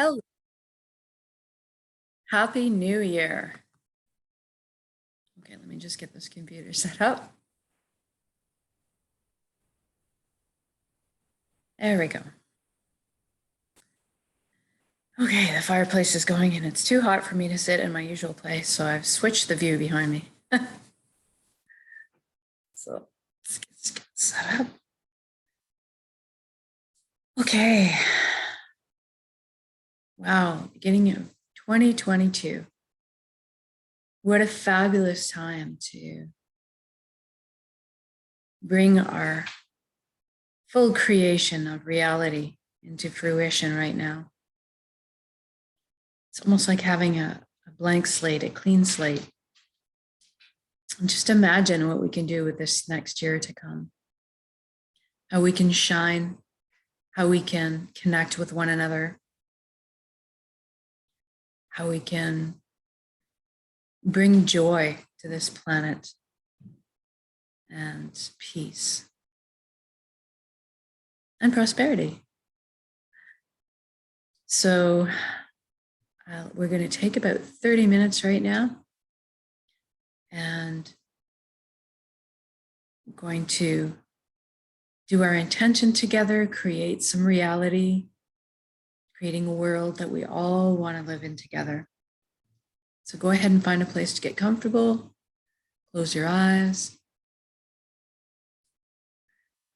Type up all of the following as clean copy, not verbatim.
Hello. Happy New Year. Okay, let me just get this computer set up. There we go. Okay, the fireplace is going and it's too hot for me to sit in my usual place, so I've switched the view behind me. So let's get set up. Okay. Wow, beginning of 2022. What a fabulous time to bring our full creation of reality into fruition right now. It's almost like having a blank slate, a clean slate. And just imagine what we can do with this next year to come. How we can shine, how we can connect with one another, how we can bring joy to this planet and peace and prosperity. So we're going to take about 30 minutes right now, and I'm going to do our intention together, create some reality, creating a world that we all want to live in together. So go ahead and find a place to get comfortable. Close your eyes.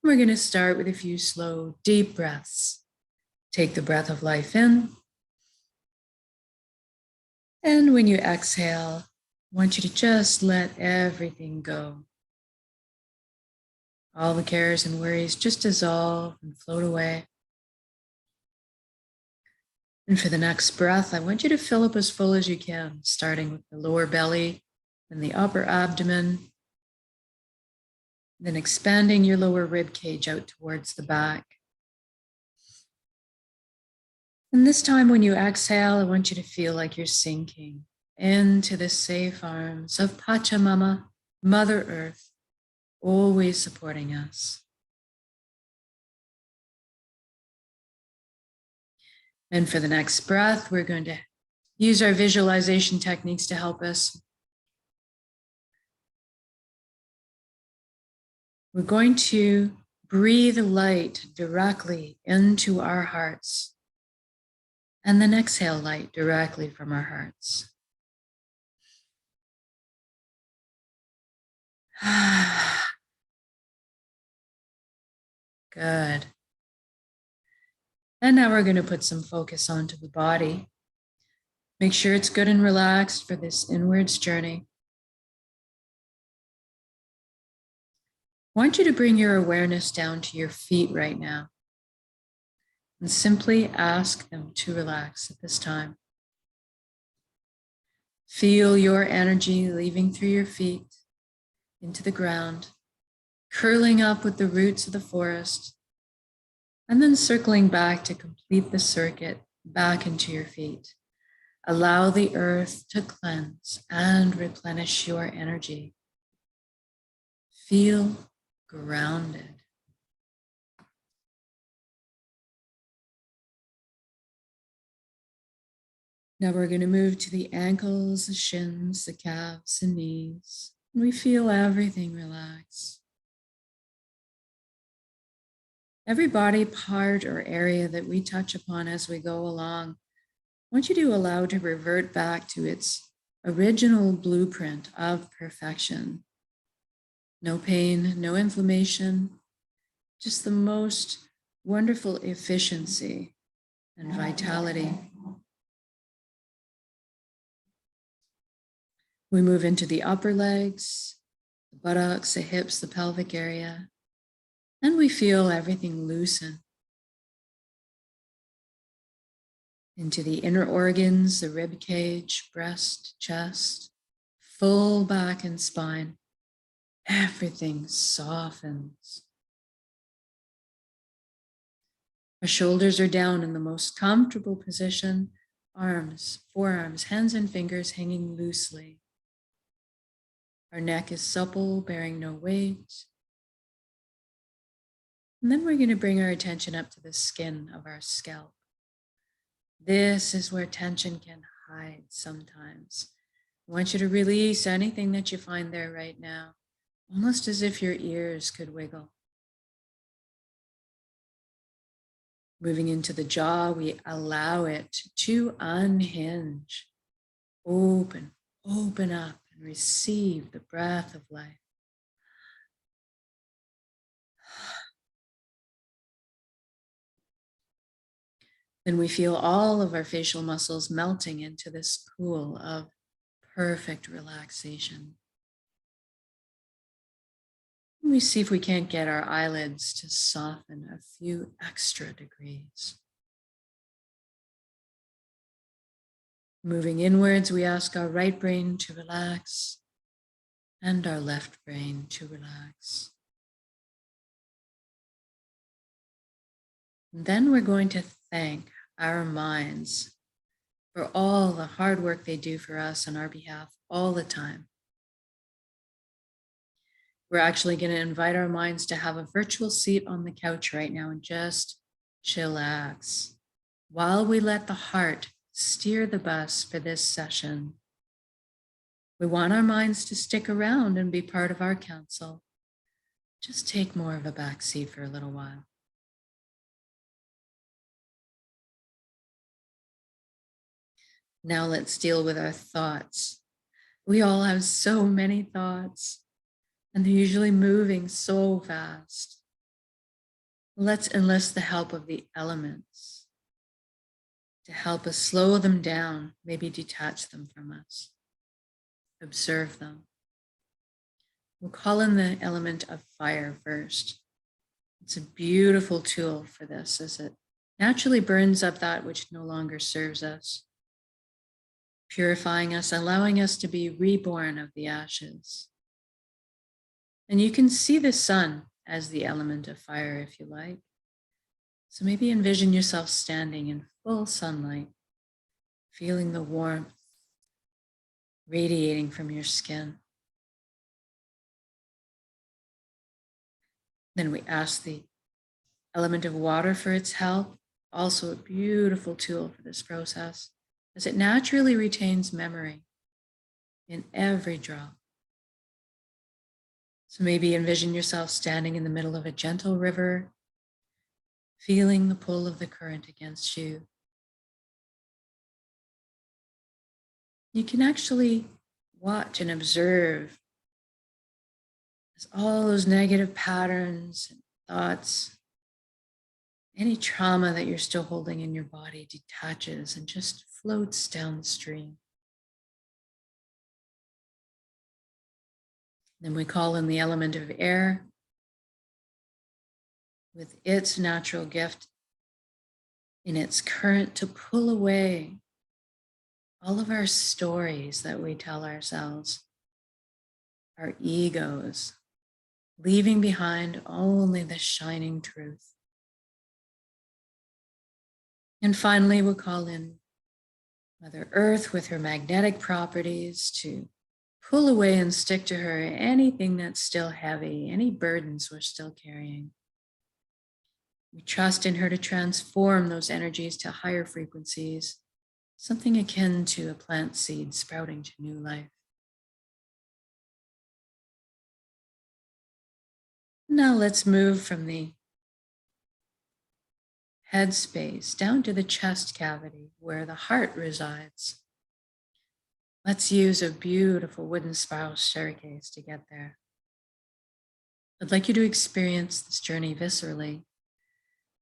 We're going to start with a few slow, deep breaths. Take the breath of life in. And when you exhale, I want you to just let everything go. All the cares and worries just dissolve and float away. And for the next breath, I want you to fill up as full as you can, starting with the lower belly and the upper abdomen, then expanding your lower rib cage out towards the back. And this time when you exhale, I want you to feel like you're sinking into the safe arms of Pachamama, Mother Earth, always supporting us. And for the next breath, we're going to use our visualization techniques to help us. We're going to breathe light directly into our hearts, and then exhale light directly from our hearts. Good. And now we're going to put some focus onto the body. Make sure it's good and relaxed for this inwards journey. I want you to bring your awareness down to your feet right now and simply ask them to relax at this time. Feel your energy leaving through your feet into the ground, curling up with the roots of the forest, and then circling back to complete the circuit back into your feet. Allow the earth to cleanse and replenish your energy. Feel grounded. Now we're going to move to the ankles, the shins, the calves, and knees. We feel everything relax. Every body part or area that we touch upon as we go along, I want you to allow to revert back to its original blueprint of perfection. No pain, no inflammation, just the most wonderful efficiency and vitality. We move into the upper legs, the buttocks, the hips, the pelvic area, and we feel everything loosen. Into the inner organs, the rib cage, breast, chest, full back and spine. Everything softens. Our shoulders are down in the most comfortable position, arms, forearms, hands, and fingers hanging loosely. Our neck is supple, bearing no weight. And then we're going to bring our attention up to the skin of our scalp. This is where tension can hide sometimes. I want you to release anything that you find there right now, almost as if your ears could wiggle. Moving into the jaw, we allow it to unhinge, open up and receive the breath of life. Then we feel all of our facial muscles melting into this pool of perfect relaxation. We see if we can't get our eyelids to soften a few extra degrees. Moving inwards, we ask our right brain to relax and our left brain to relax. And then we're going to thank our minds for all the hard work they do for us on our behalf all the time. We're actually going to invite our minds to have a virtual seat on the couch right now and just chillax while we let the heart steer the bus for this session. We want our minds to stick around and be part of our council. Just take more of a back seat for a little while. Now let's deal with our thoughts. We all have so many thoughts, and they're usually moving so fast. Let's enlist the help of the elements to help us slow them down, maybe detach them from us. Observe them. We'll call in the element of fire first. It's a beautiful tool for this as it naturally burns up that which no longer serves us, purifying us, allowing us to be reborn of the ashes. And you can see the sun as the element of fire if you like. So maybe envision yourself standing in full sunlight, feeling the warmth radiating from your skin. Then we ask the element of water for its help, also a beautiful tool for this process, as it naturally retains memory in every drop. So maybe envision yourself standing in the middle of a gentle river, feeling the pull of the current against you. You can actually watch and observe as all those negative patterns and thoughts, any trauma that you're still holding in your body detaches and just floats downstream. Then we call in the element of air with its natural gift in its current to pull away all of our stories that we tell ourselves, our egos, leaving behind only the shining truth. And finally, we'll call in Mother Earth with her magnetic properties to pull away and stick to her anything that's still heavy, any burdens we're still carrying. We trust in her to transform those energies to higher frequencies, something akin to a plant seed sprouting to new life. Now let's move from the head space down to the chest cavity where the heart resides. Let's use a beautiful wooden spiral staircase to get there. I'd like you to experience this journey viscerally.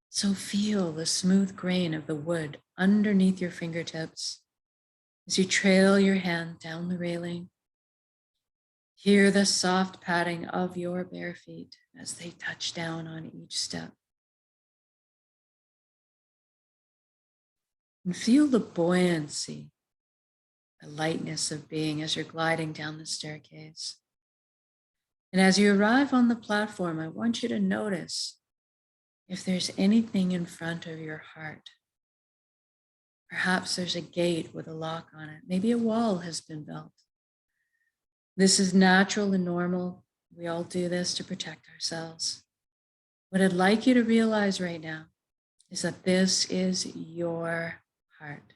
So feel the smooth grain of the wood underneath your fingertips as you trail your hand down the railing. Hear the soft padding of your bare feet as they touch down on each step. And feel the buoyancy, the lightness of being as you're gliding down the staircase. And as you arrive on the platform, I want you to notice if there's anything in front of your heart. Perhaps there's a gate with a lock on it. Maybe a wall has been built. This is natural and normal. We all do this to protect ourselves. What I'd like you to realize right now is that this is your heart.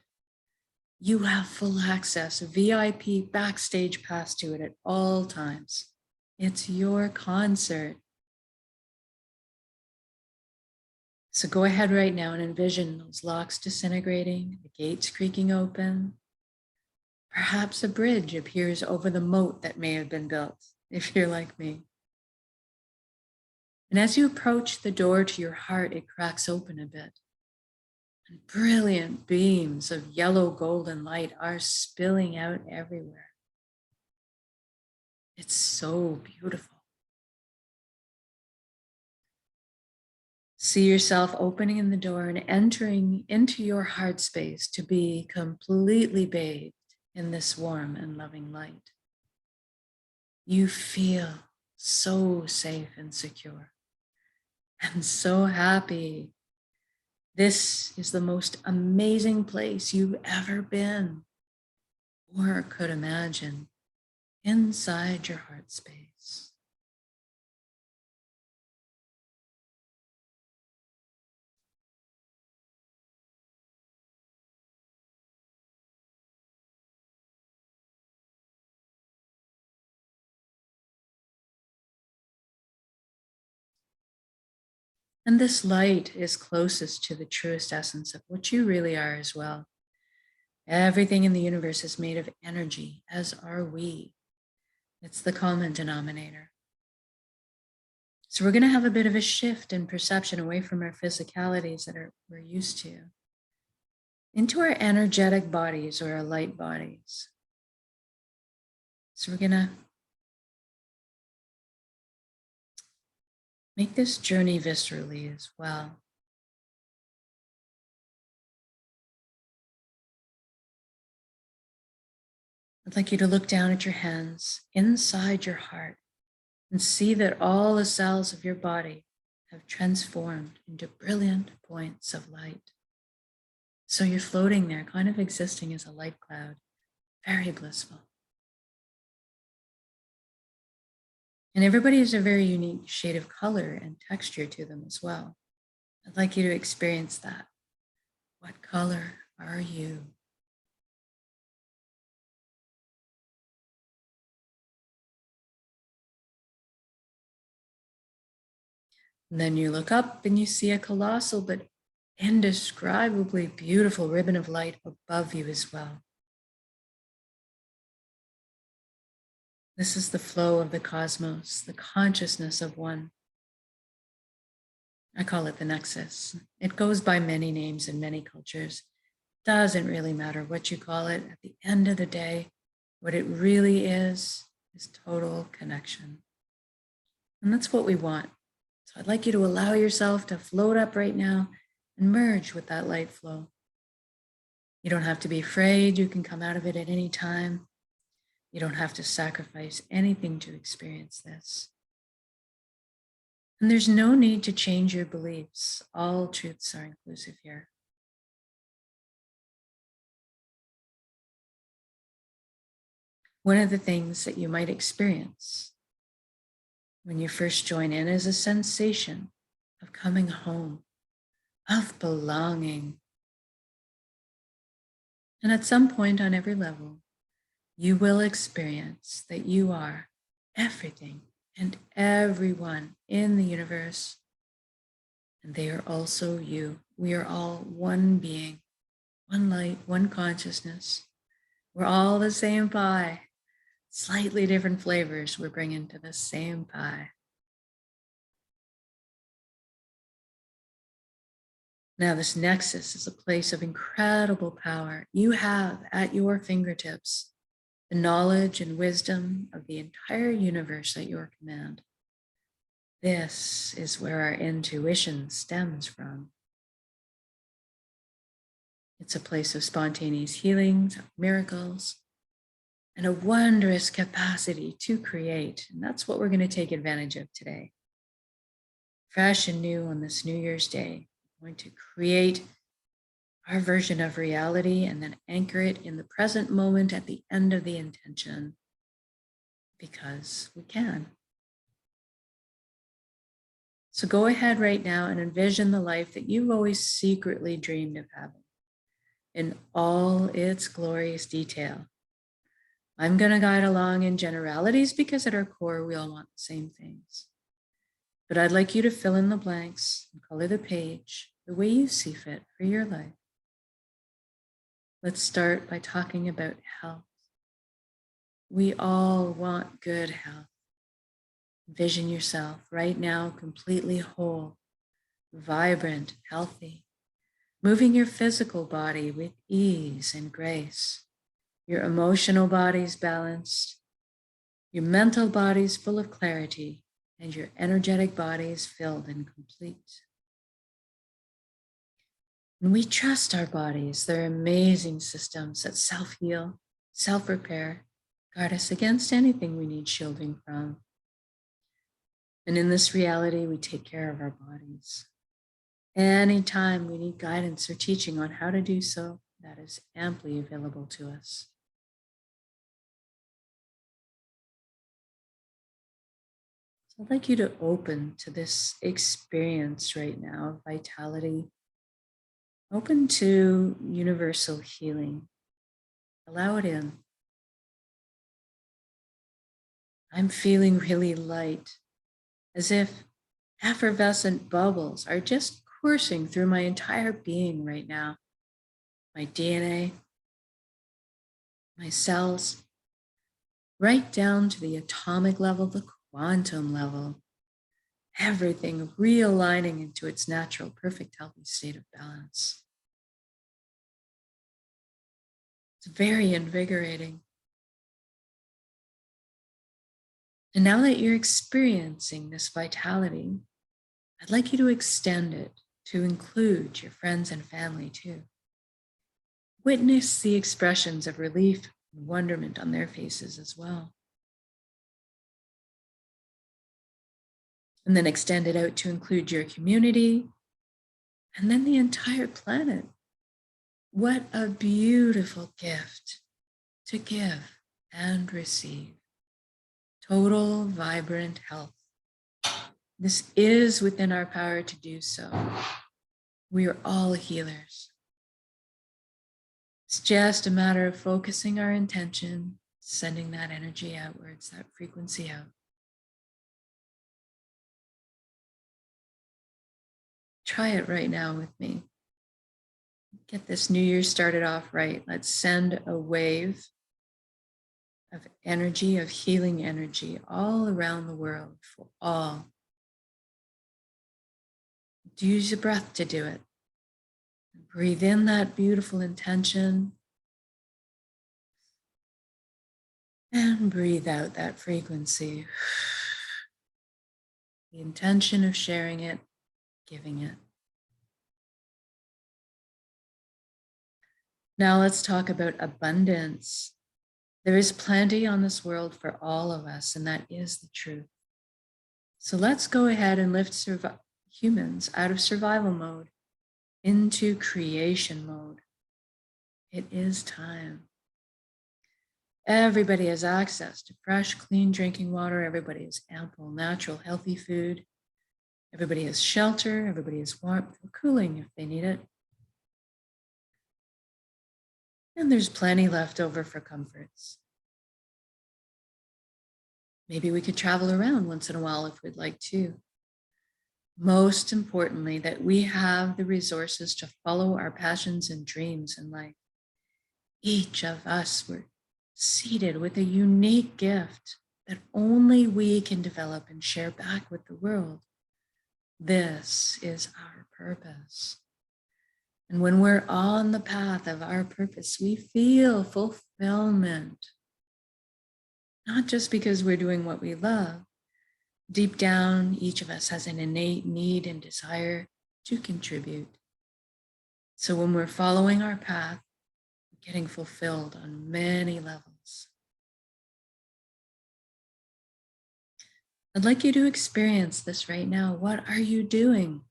You have full access, VIP backstage pass to it at all times. It's your concert. So go ahead right now and envision those locks disintegrating, the gates creaking open. Perhaps a bridge appears over the moat that may have been built, if you're like me. And as you approach the door to your heart, it cracks open a bit. And brilliant beams of yellow golden light are spilling out everywhere. It's so beautiful. See yourself opening in the door and entering into your heart space to be completely bathed in this warm and loving light. You feel so safe and secure and so happy. This is the most amazing place you've ever been or could imagine inside your heart space. And this light is closest to the truest essence of what you really are as well. Everything in the universe is made of energy, as are we. It's the common denominator. So we're going to have a bit of a shift in perception away from our physicalities that we're used to, into our energetic bodies or our light bodies. So we're going to make this journey viscerally as well. I'd like you to look down at your hands inside your heart and see that all the cells of your body have transformed into brilliant points of light. So you're floating there, kind of existing as a light cloud, very blissful. And everybody has a very unique shade of color and texture to them as well. I'd like you to experience that. What color are you? And then you look up and you see a colossal but indescribably beautiful ribbon of light above you as well. This is the flow of the cosmos, the consciousness of one. I call it the nexus. It goes by many names in many cultures. Doesn't really matter what you call it. At the end of the day, what it really is total connection. And that's what we want. So I'd like you to allow yourself to float up right now and merge with that light flow. You don't have to be afraid. You can come out of it at any time. You don't have to sacrifice anything to experience this. And there's no need to change your beliefs. All truths are inclusive here. One of the things that you might experience when you first join in is a sensation of coming home, of belonging. And at some point on every level, you will experience that you are everything and everyone in the universe. And they are also you. We are all one being, one light, one consciousness. We're all the same pie. Slightly different flavors we're bringing to the same pie. Now, this nexus is a place of incredible power. You have at your fingertips the knowledge and wisdom of the entire universe at your command. This is where our intuition stems from. It's a place of spontaneous healings, of miracles, and a wondrous capacity to create. And that's what we're going to take advantage of today. Fresh and new on this New Year's Day, we're going to create our version of reality and then anchor it in the present moment at the end of the intention, because we can. So go ahead right now and envision the life that you've always secretly dreamed of having. in all its glorious detail. I'm going to guide along in generalities because at our core, we all want the same things. But I'd like you to fill in the blanks and color the page the way you see fit for your life. Let's start by talking about health. We all want good health. Envision yourself right now completely whole, vibrant, healthy, moving your physical body with ease and grace. Your emotional body's balanced, your mental body's full of clarity, and your energetic body's filled and complete. And we trust our bodies. They're amazing systems that self-heal, self-repair, guard us against anything we need shielding from. And in this reality, we take care of our bodies. Anytime we need guidance or teaching on how to do so, that is amply available to us. So I'd like you to open to this experience right now of vitality. Open to universal healing. Allow it in. I'm feeling really light, as if effervescent bubbles are just coursing through my entire being right now. My DNA, my cells, right down to the atomic level, the quantum level. Everything realigning into its natural, perfect, healthy state of balance. It's very invigorating. And now that you're experiencing this vitality, I'd like you to extend it to include your friends and family too. Witness the expressions of relief and wonderment on their faces as well. And then extend it out to include your community and then the entire planet. What a beautiful gift to give and receive. Total, vibrant health. This is within our power to do so. We are all healers. It's just a matter of focusing our intention, sending that energy outwards, that frequency out. Try it right now with me. Get this new year started off right. Let's send a wave of energy, of healing energy all around the world for all. Use your breath to do it. Breathe in that beautiful intention and breathe out that frequency. The intention of sharing it, giving it. Now let's talk about abundance. There is plenty on this world for all of us, and that is the truth. So let's go ahead and lift humans out of survival mode into creation mode. It is time. Everybody has access to fresh, clean drinking water. Everybody has ample, natural, healthy food. Everybody has shelter. Everybody has warmth or cooling if they need it. And there's plenty left over for comforts. Maybe we could travel around once in a while if we'd like to. Most importantly, that we have the resources to follow our passions and dreams in life. Each of us were seated with a unique gift that only we can develop and share back with the world. This is our purpose. And when we're on the path of our purpose, we feel fulfillment. Not just because we're doing what we love. Deep down, each of us has an innate need and desire to contribute. So when we're following our path, we're getting fulfilled on many levels. I'd like you to experience this right now. What are you doing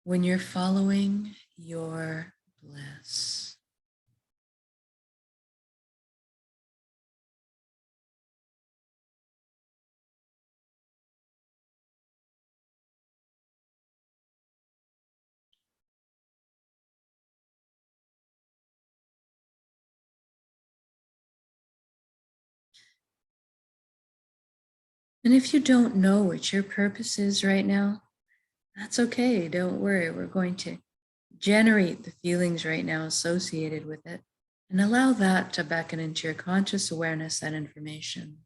when you're following your bliss? And if you don't know what your purpose is right now, that's okay. Don't worry. We're going to generate the feelings right now associated with it and allow that to beckon into your conscious awareness, that information.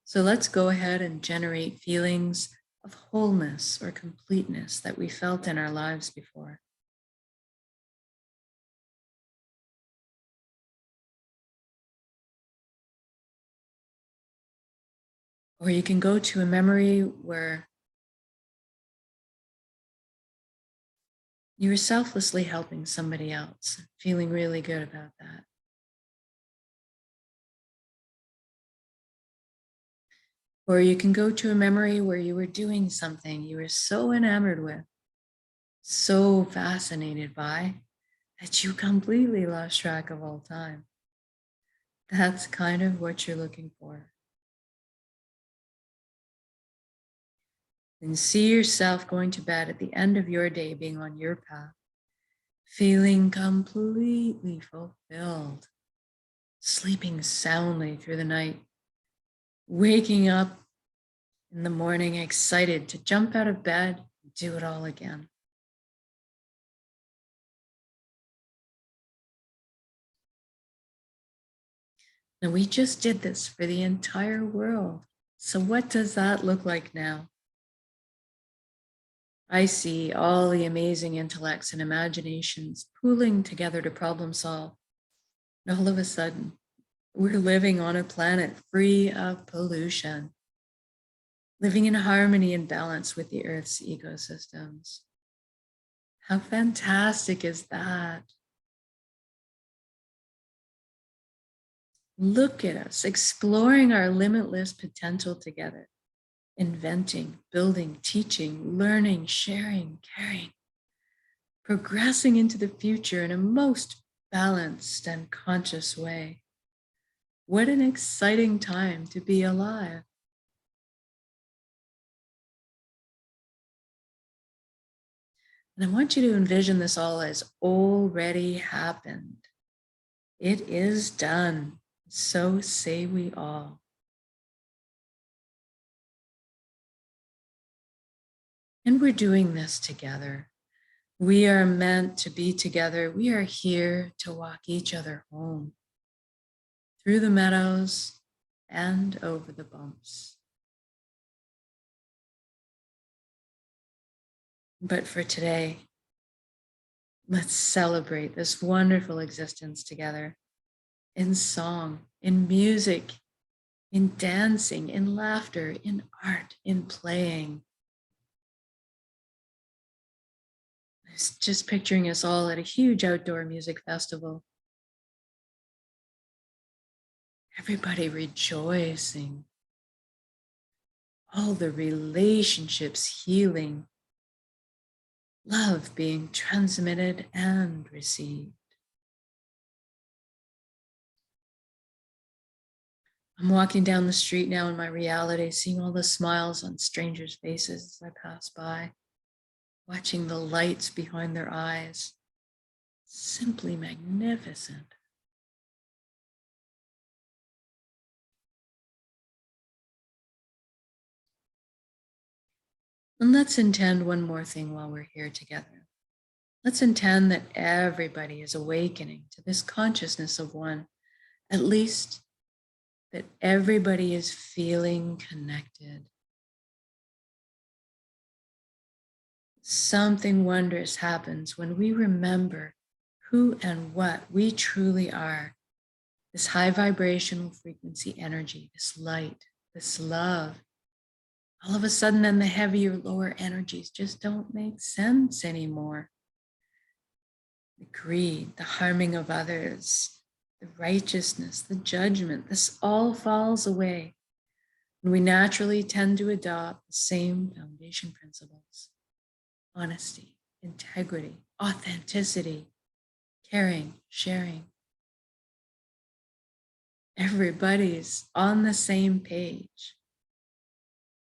So let's go ahead and generate feelings of wholeness or completeness that we felt in our lives before. Or you can go to a memory where you were selflessly helping somebody else, feeling really good about that. Or you can go to a memory where you were doing something you were so enamored with, so fascinated by, that you completely lost track of all time. That's kind of what you're looking for. And see yourself going to bed at the end of your day being on your path, feeling completely fulfilled, sleeping soundly through the night, waking up in the morning excited to jump out of bed and do it all again. And we just did this for the entire world. So what does that look like now? I see all the amazing intellects and imaginations pooling together to problem solve. And all of a sudden, we're living on a planet free of pollution, living in harmony and balance with the Earth's ecosystems. How fantastic is that? Look at us exploring our limitless potential together, inventing, building, teaching, learning, sharing, caring, progressing into the future in a most balanced and conscious way. What an exciting time to be alive. And I want you to envision this all as already happened. It is done. So say we all. And we're doing this together. We are meant to be together. We are here to walk each other home through the meadows and over the bumps. But for today, let's celebrate this wonderful existence together in song, in music, in dancing, in laughter, in art, in playing. I was just picturing us all at a huge outdoor music festival. Everybody rejoicing, all the relationships healing, love being transmitted and received. I'm walking down the street now in my reality, seeing all the smiles on strangers' faces as I pass by, watching the lights behind their eyes. Simply magnificent. And let's intend one more thing while we're here together. Let's intend that everybody is awakening to this consciousness of one, at least that everybody is feeling connected. Something wondrous happens when we remember who and what we truly are. This high vibrational frequency energy, this light, this love. All of a sudden, then the heavier, lower energies just don't make sense anymore. The greed, the harming of others, the righteousness, the judgment, this all falls away. And we naturally tend to adopt the same foundation principles: honesty, integrity, authenticity, caring, sharing. Everybody's on the same page.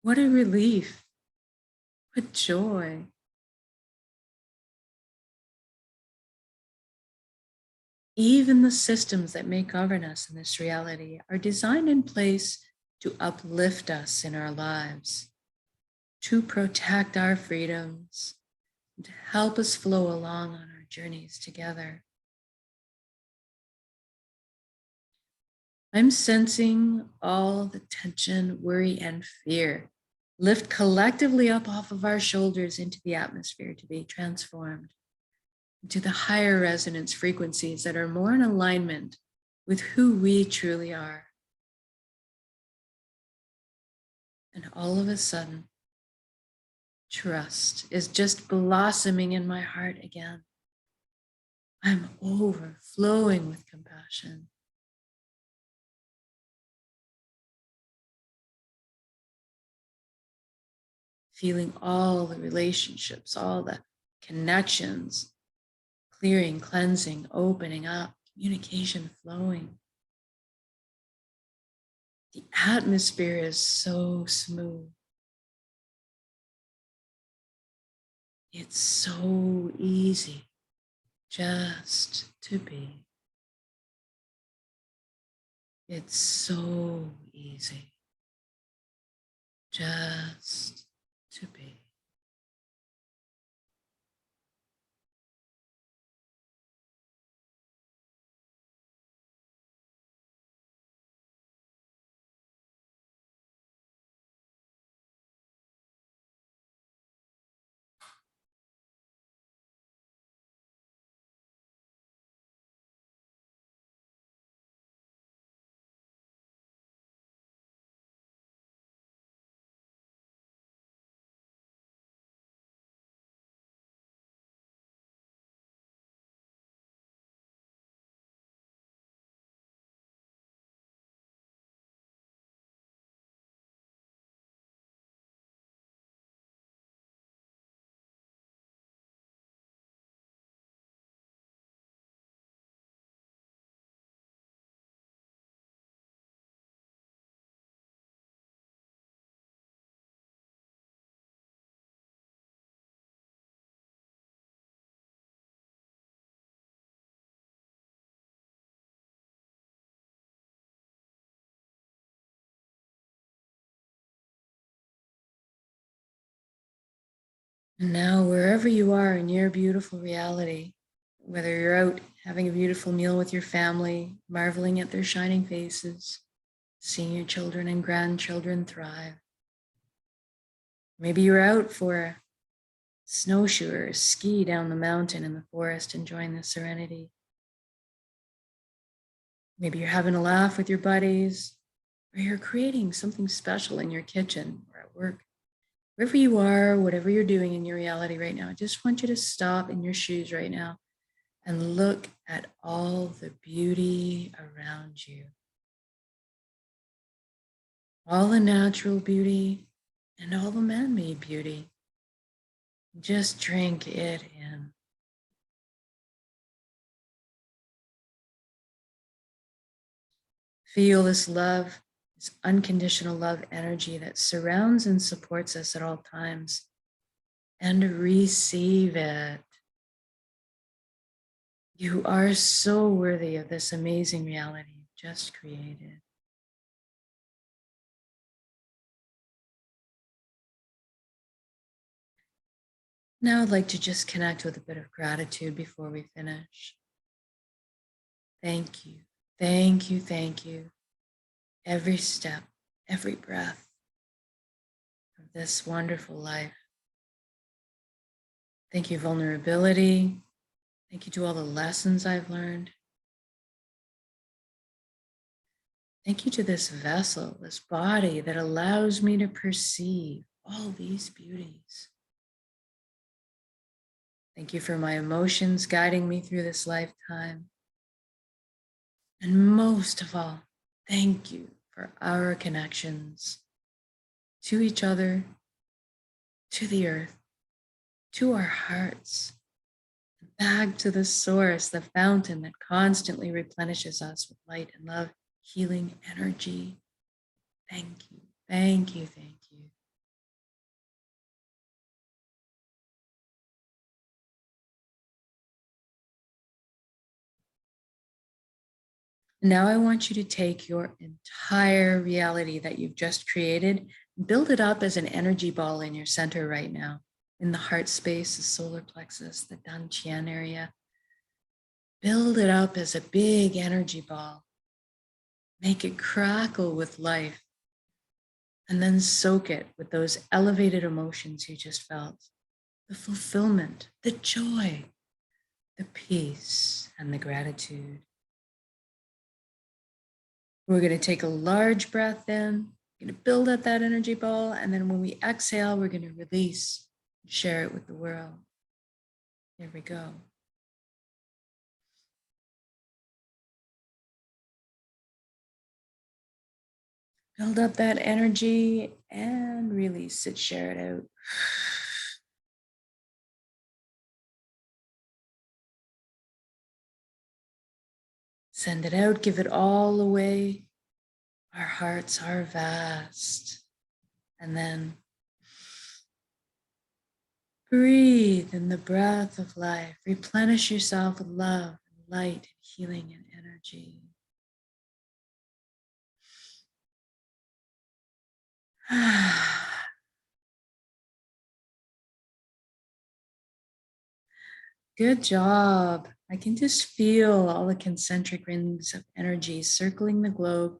What a relief. What joy. Even the systems that may govern us in this reality are designed in place to uplift us in our lives, to protect our freedoms, and to help us flow along on our journeys together. I'm sensing all the tension, worry, and fear lift collectively up off of our shoulders into the atmosphere to be transformed into the higher resonance frequencies that are more in alignment with who we truly are. And all of a sudden, trust is just blossoming in my heart again. I'm overflowing with compassion. Feeling all the relationships, all the connections, clearing, cleansing, opening up, communication flowing. The atmosphere is so smooth. It's so easy just to be. It's so easy just to be. And now, wherever you are in your beautiful reality, whether you're out having a beautiful meal with your family, marveling at their shining faces, seeing your children and grandchildren thrive. Maybe you're out for a snowshoe or a ski down the mountain in the forest, enjoying the serenity. Maybe you're having a laugh with your buddies, or you're creating something special in your kitchen or at work. Wherever you are, whatever you're doing in your reality right now, I just want you to stop in your shoes right now and look at all the beauty around you. All the natural beauty and all the man-made beauty. Just drink it in. Feel this love, this unconditional love energy that surrounds and supports us at all times, and receive it. You are so worthy of this amazing reality you just created. Now I'd like to just connect with a bit of gratitude before we finish. Thank you, thank you, thank you. Every step, every breath of this wonderful life. Thank you, vulnerability. Thank you to all the lessons I've learned. Thank you to this vessel, this body that allows me to perceive all these beauties. Thank you for my emotions guiding me through this lifetime. And most of all, thank you for our connections to each other, to the earth, to our hearts, back to the source, the fountain that constantly replenishes us with light and love, healing energy. Thank you, thank you, thank you. Now I want you to take your entire reality that you've just created, build it up as an energy ball in your center right now, in the heart space, the solar plexus, the Dantian area. Build it up as a big energy ball. Make it crackle with life. And then soak it with those elevated emotions you just felt. The fulfillment, the joy, the peace, and the gratitude. We're going to take a large breath in. We're going to build up that energy ball. And then when we exhale, we're going to release and share it with the world. There we go. Build up that energy and release it, share it out. Send it out, give it all away. Our hearts are vast. And then breathe in the breath of life. Replenish yourself with love, and light, and healing, and energy. Good job. I can just feel all the concentric rings of energy circling the globe,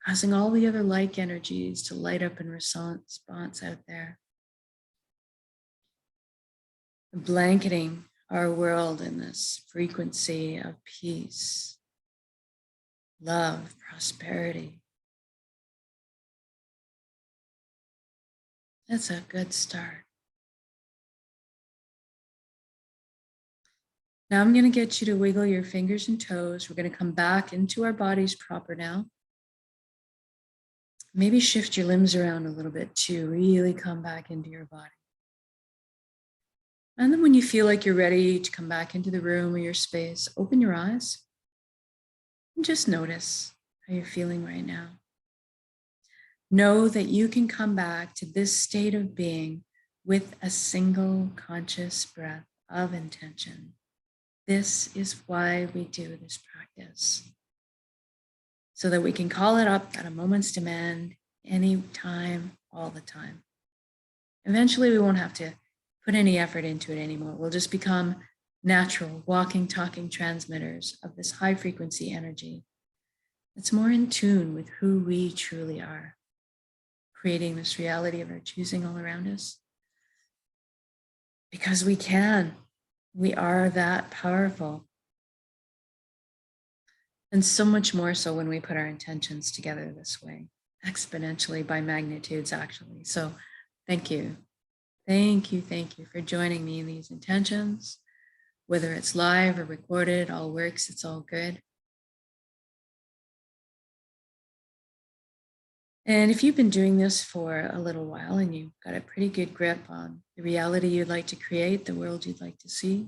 causing all the other like energies to light up in response out there. Blanketing our world in this frequency of peace, love, prosperity. That's a good start. Now I'm going to get you to wiggle your fingers and toes. We're going to come back into our bodies proper now. Maybe shift your limbs around a little bit to really come back into your body. And then when you feel like you're ready to come back into the room or your space, open your eyes and just notice how you're feeling right now. Know that you can come back to this state of being with a single conscious breath of intention. This is why we do this practice, so that we can call it up at a moment's demand, anytime, all the time. Eventually, we won't have to put any effort into it anymore. We'll just become natural, walking, talking transmitters of this high frequency energy that's more in tune with who we truly are, creating this reality of our choosing all around us. Because we can. We are that powerful. And so much more so when we put our intentions together this way, exponentially by magnitudes, actually. So thank you. Thank you for joining me in these intentions. Whether it's live or recorded, it all works, it's all good. And if you've been doing this for a little while and you've got a pretty good grip on the reality you'd like to create, the world you'd like to see,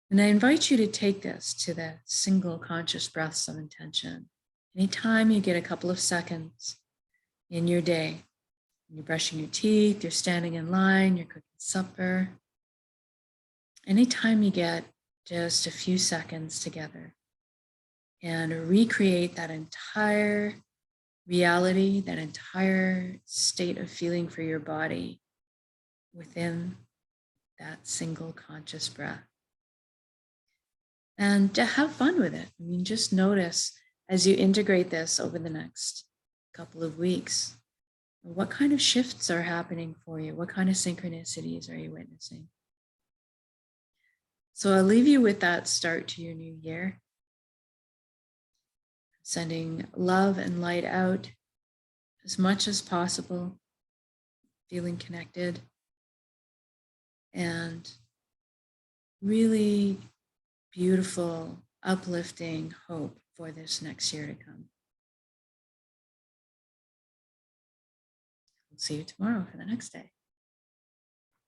and I invite you to take this to the single conscious breaths of intention. Anytime you get a couple of seconds in your day, you're brushing your teeth, you're standing in line, you're cooking supper, anytime you get just a few seconds together and recreate that entire reality, that entire state of feeling for your body within that single conscious breath. And to have fun with it. I mean, just notice as you integrate this over the next couple of weeks, what kind of shifts are happening for you? What kind of synchronicities are you witnessing? So I'll leave you with that start to your new year. Sending love and light out as much as possible, feeling connected, and really beautiful, uplifting hope for this next year to come. We'll see you tomorrow for the next day.